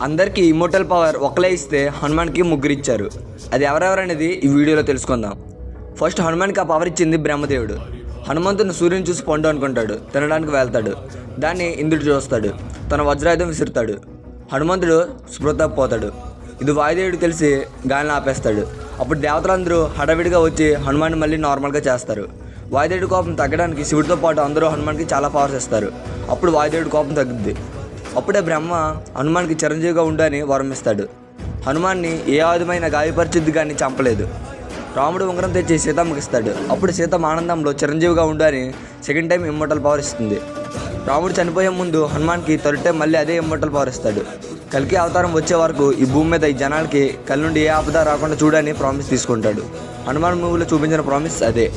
అందరికీ immortal power ఒకలే ఇస్తే హనుమాన్కి ముగ్గురు ఇచ్చారు. అది ఎవరెవరనేది ఈ వీడియోలో తెలుసుకుందాం. ఫస్ట్ హనుమాన్కి ఆ పవర్ ఇచ్చింది బ్రహ్మదేవుడు. హనుమంతుని సూర్యుని చూసి పండు అనుకుంటాడు, తినడానికి వెళ్తాడు. దాన్ని ఇంద్రుడు చూస్తాడు, తన వజ్రాయుధం విసురుతాడు. హనుమంతుడు స్పృహ పోతాడు. ఇది వాయుదేవుడికి తెలిసి గాలిని ఆపేస్తాడు. అప్పుడు దేవతలందరూ హడావిడిగా వచ్చి హనుమాన్ని మళ్ళీ నార్మల్గా చేస్తారు. వాయుదేవుడి కోపం తగ్గడానికి శివుడితో పాటు అందరూ హనుమాన్కి చాలా పవర్స్ ఇస్తారు. అప్పుడు వాయుదేవుడి కోపం తగ్గుద్ది. అప్పుడే బ్రహ్మ హనుమాన్కి చిరంజీవిగా ఉండని వరం ఇస్తాడు. హనుమాన్ని ఏ ఆయుధమైన గాయపరిచిద్ది కానీ చంపలేదు. రాముడు ఉంగరం తెచ్చి సీతమ్మకి ఇస్తాడు. అప్పుడు సీతమ్మ ఆనందంలో చిరంజీవిగా ఉండని సెకండ్ టైం ఇమ్మోర్టల్ పవర్ ఇస్తుంది. రాముడు చనిపోయే ముందు హనుమాన్కి థర్డ్ టైం మళ్ళీ అదే ఇమ్మోర్టల్ పవర్ ఇస్తాడు. కల్కి అవతారం వచ్చే వరకు ఈ భూమి మీద ఈ జనాలకి కళ్ళ నుండి ఏ ఆపద రాకుండా చూడని ప్రామిస్ తీసుకుంటాడు. హనుమాన్ మూవీలో చూపించిన ప్రామిస్ అదే.